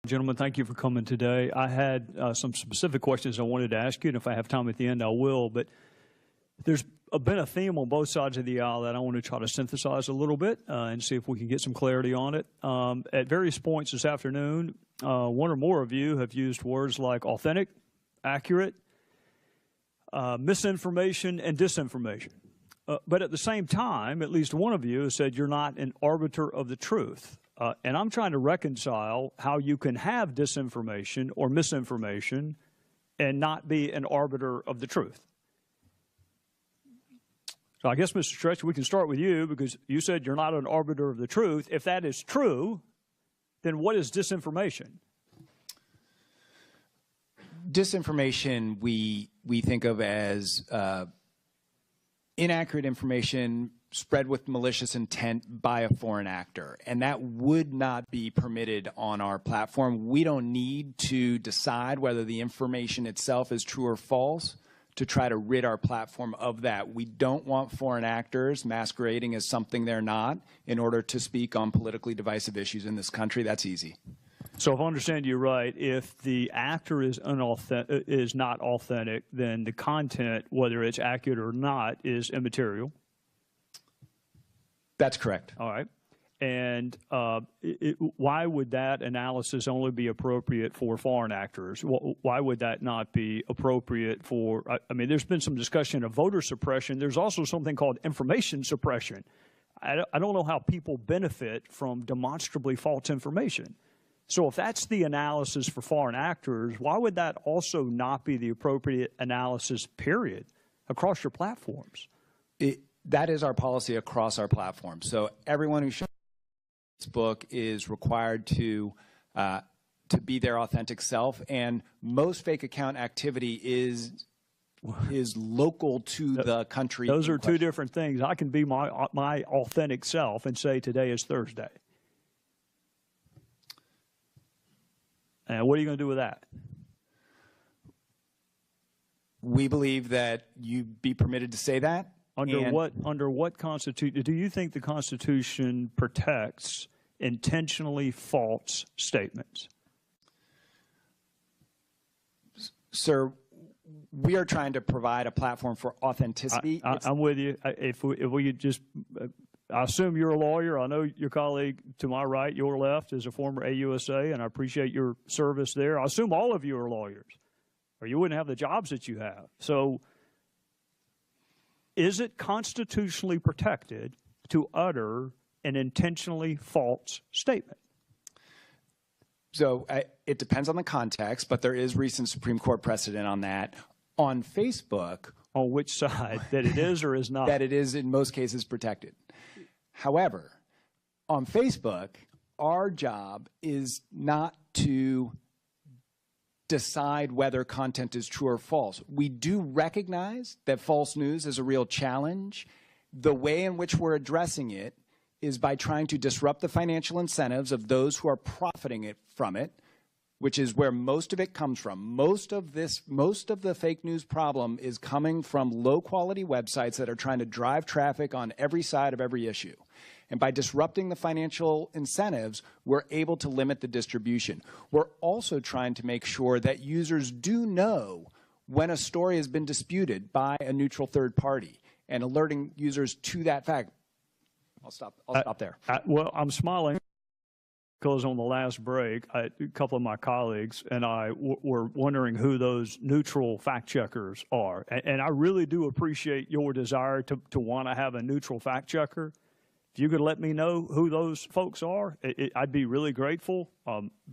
Gentlemen, thank you for coming today. I had some specific questions I wanted to ask you, and if I have time at the end, I will. But there's been a theme on both sides of the aisle that I want to try to synthesize a little bit and see if we can get some clarity on it. At various points this afternoon, one or more of you have used words like authentic, accurate, misinformation, and disinformation. But at the same time, at least one of you has said you're not an arbiter of the truth. And I'm trying to reconcile how you can have disinformation or misinformation and not be an arbiter of the truth. So I guess, Mr. Stretch, we can start with you because you said you're not an arbiter of the truth. If that is true, then what is disinformation? Disinformation we think of as inaccurate information spread with malicious intent by a foreign actor, and that would not be permitted on our platform. We don't need to decide whether the information itself is true or false to try to rid our platform of that. We don't want foreign actors masquerading as something they're not in order to speak on politically divisive issues in this country. That's easy. So if I understand you right, if the actor is not authentic, then the content, whether it's accurate or not, is immaterial. That's correct. All right. And why would that analysis only be appropriate for foreign actors? Why would that not be appropriate for, I mean, there's been some discussion of voter suppression. There's also something called information suppression. I don't know how people benefit from demonstrably false information. So if that's the analysis for foreign actors, why would that also not be the appropriate analysis, period, across your platforms? That is our policy across our platform. So everyone who shows this book is required to be their authentic self, and most fake account activity is local to the country. Those are two different things. I can be my authentic self and say today is Thursday. And what are you going to do with that? We believe that you be permitted to say that. Under what Constitution, do you think the Constitution protects intentionally false statements? Sir, we are trying to provide a platform for authenticity. I'm with you. If we could just, I assume you're a lawyer. I know your colleague to my right, your left, is a former AUSA, and I appreciate your service there. I assume all of you are lawyers, or you wouldn't have the jobs that you have. So is it constitutionally protected to utter an intentionally false statement? So it depends on the context, but there is recent Supreme Court precedent on that. On Facebook. On which side? That it is or is not? That it is in most cases protected. However, on Facebook, our job is not to decide whether content is true or false. We do recognize that false news is a real challenge. The way in which we're addressing it is by trying to disrupt the financial incentives of those who are profiting from it, which is where most of it comes from. Most of the fake news problem is coming from low-quality websites that are trying to drive traffic on every side of every issue. And by disrupting the financial incentives, we're able to limit the distribution. We're also trying to make sure that users do know when a story has been disputed by a neutral third party and alerting users to that fact. I'll stop there. Well, I'm smiling because on the last break, a couple of my colleagues and I were wondering who those neutral fact checkers are. And I really do appreciate your desire to want to have a neutral fact checker. If you could let me know who those folks are, I'd be really grateful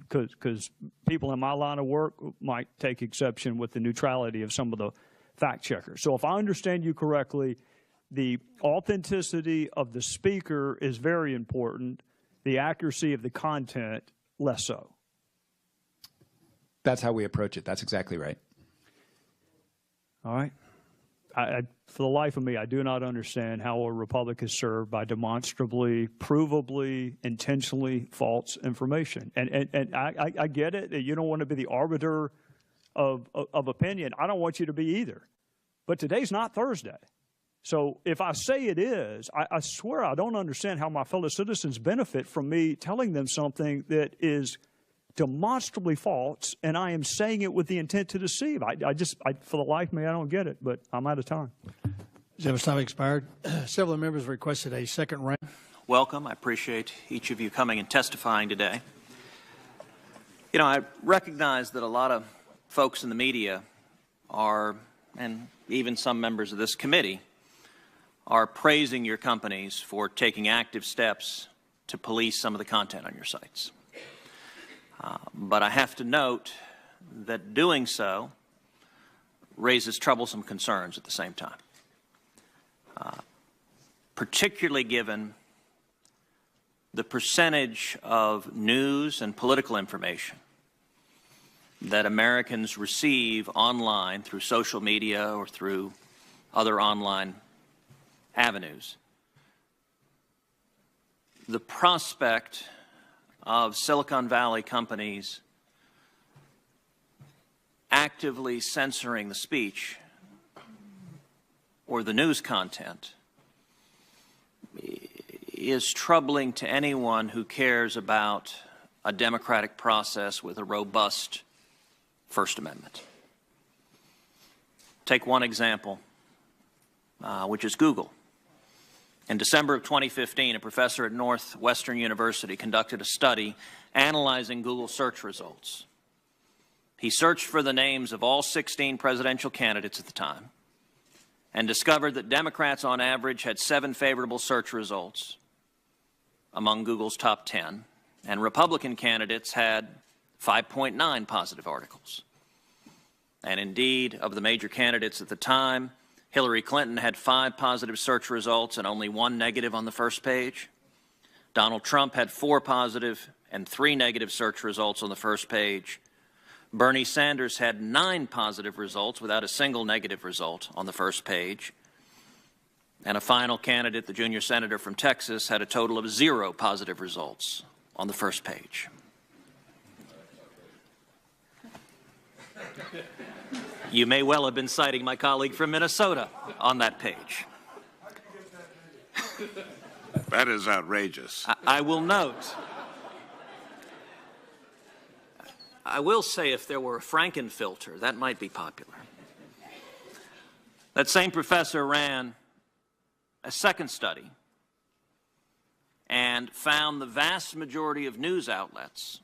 because people in my line of work might take exception with the neutrality of some of the fact checkers. So if I understand you correctly, the authenticity of the speaker is very important. The accuracy of the content, less so. That's how we approach it. That's exactly right. All right. For the life of me, I do not understand how a republic is served by demonstrably, provably, intentionally false information. And I get it. You don't want to be the arbiter of opinion. I don't want you to be either. But today's not Thursday. So if I say it is, I swear I don't understand how my fellow citizens benefit from me telling them something that is demonstrably false, and I am saying it with the intent to deceive. For the life of me, I don't get it, but I'm out of time. Gentleman's time expired. Several members requested a second round. Welcome. I appreciate each of you coming and testifying today. You know, I recognize that a lot of folks in the media are, and even some members of this committee, are praising your companies for taking active steps to police some of the content on your sites. But I have to note that doing so raises troublesome concerns at the same time, particularly given the percentage of news and political information that Americans receive online through social media or through other online avenues. The prospect of Silicon Valley companies actively censoring the speech or the news content is troubling to anyone who cares about a democratic process with a robust First Amendment. Take one example, which is Google. In December of 2015, a professor at Northwestern University conducted a study analyzing Google search results. He searched for the names of all 16 presidential candidates at the time and discovered that Democrats on average had 7 favorable search results among Google's top 10, and Republican candidates had 5.9 positive articles. And indeed, of the major candidates at the time, Hillary Clinton had 5 positive search results and only 1 negative on the first page. Donald Trump had 4 positive and 3 negative search results on the first page. Bernie Sanders had 9 positive results without a single negative result on the first page. And a final candidate, the junior senator from Texas, had a total of 0 positive results on the first page. You may well have been citing my colleague from Minnesota on that page. That is outrageous. I will note, I will say if there were a Frankenfilter, that might be popular. That same professor ran a second study and found the vast majority of news outlets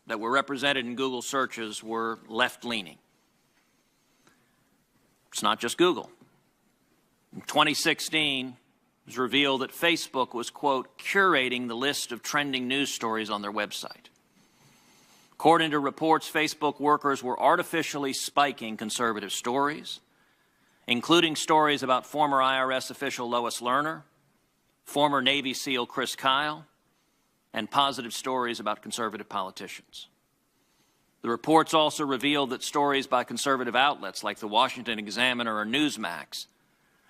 that were represented in Google searches were left-leaning. It's not just Google. In 2016, it was revealed that Facebook was, quote, curating the list of trending news stories on their website. According to reports, Facebook workers were artificially spiking conservative stories, including stories about former IRS official Lois Lerner, former Navy SEAL Chris Kyle, and positive stories about conservative politicians. The reports also revealed that stories by conservative outlets like the Washington Examiner or Newsmax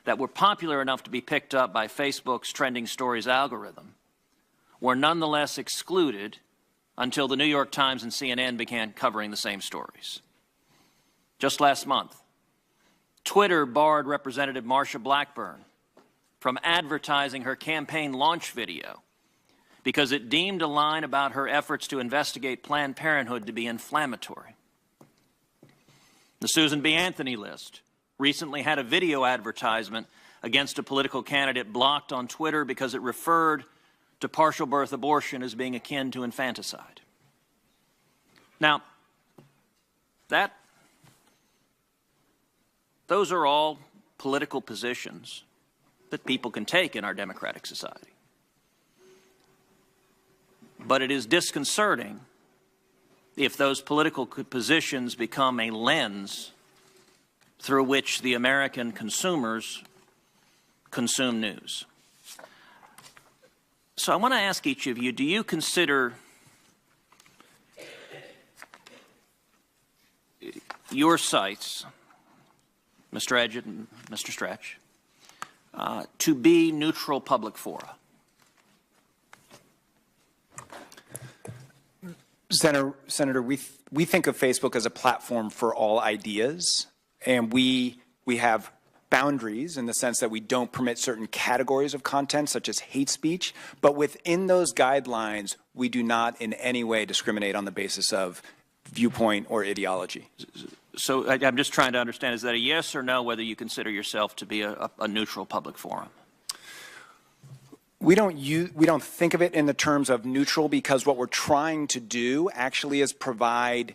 that were popular enough to be picked up by Facebook's trending stories algorithm were nonetheless excluded until the New York Times and CNN began covering the same stories. Just last month, Twitter barred Representative Marsha Blackburn from advertising her campaign launch video because it deemed a line about her efforts to investigate Planned Parenthood to be inflammatory. The Susan B. Anthony list recently had a video advertisement against a political candidate blocked on Twitter because it referred to partial birth abortion as being akin to infanticide. Now, those are all political positions that people can take in our democratic society. But it is disconcerting if those political positions become a lens through which the American consumers consume news. So I want to ask each of you, do you consider your sites, Mr. Edgett and Mr. Stretch, to be neutral public fora? Senator, we think of Facebook as a platform for all ideas, and we have boundaries in the sense that we don't permit certain categories of content, such as hate speech. But within those guidelines, we do not in any way discriminate on the basis of viewpoint or ideology. So I'm just trying to understand, is that a yes or no whether you consider yourself to be a neutral public forum? We don't think of it in the terms of neutral, because what we're trying to do actually is provide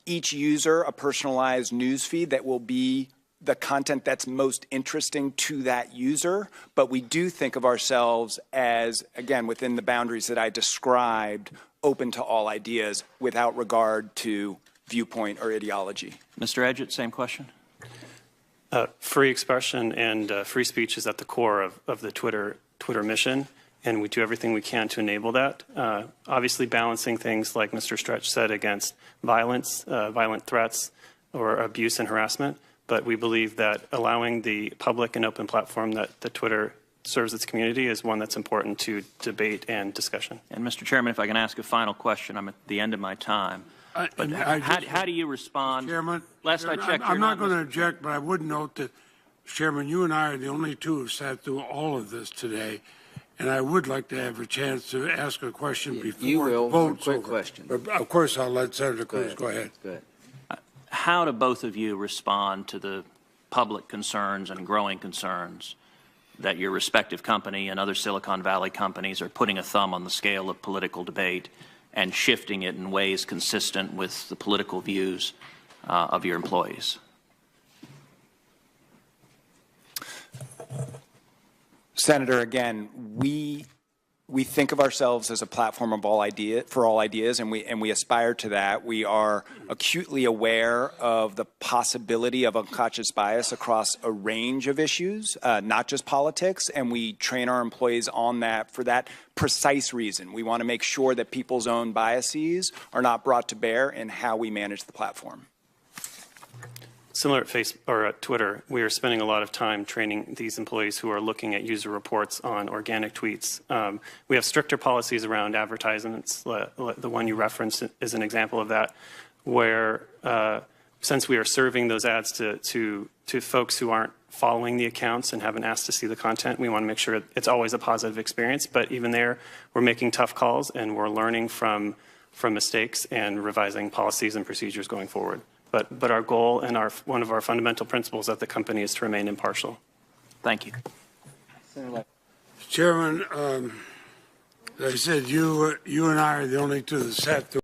each user a personalized news feed that will be the content that's most interesting to that user. But we do think of ourselves as, again, within the boundaries that I described, open to all ideas without regard to viewpoint or ideology. Mr. Edgett, same question. Free expression and free speech is at the core of the Twitter mission, and we do everything we can to enable that. Obviously balancing things like Mr. Stretch said against violence, violent threats, or abuse and harassment. But we believe that allowing the public and open platform that Twitter serves its community is one that's important to debate and discussion. And Mr. Chairman, if I can ask a final question, I'm at the end of my time. How do you respond? Chairman, Last I checked, I'm not going to object, but I would note that, Chairman, you and I are the only two who sat through all of this today, and I would like to have a chance to ask a question before the vote's over. Question. But of course, I'll let Senator Cruz go ahead. Go ahead. How do both of you respond to the public concerns and growing concerns that your respective company and other Silicon Valley companies are putting a thumb on the scale of political debate and shifting it in ways consistent with the political views of your employees? Senator, again, we think of ourselves as a platform of for all ideas, and we aspire to that. We are acutely aware of the possibility of unconscious bias across a range of issues, not just politics, and we train our employees on that for that precise reason. We want to make sure that people's own biases are not brought to bear in how we manage the platform. Similar at Facebook or at Twitter, we are spending a lot of time training these employees who are looking at user reports on organic tweets. We have stricter policies around advertisements. The one you referenced is an example of that, where since we are serving those ads to folks who aren't following the accounts and haven't asked to see the content, we want to make sure it's always a positive experience. But even there, we're making tough calls and we're learning from mistakes and revising policies and procedures going forward. But our goal and one of our fundamental principles at the company is to remain impartial. Thank you. Chairman, as I said, you and I are the only two that sat through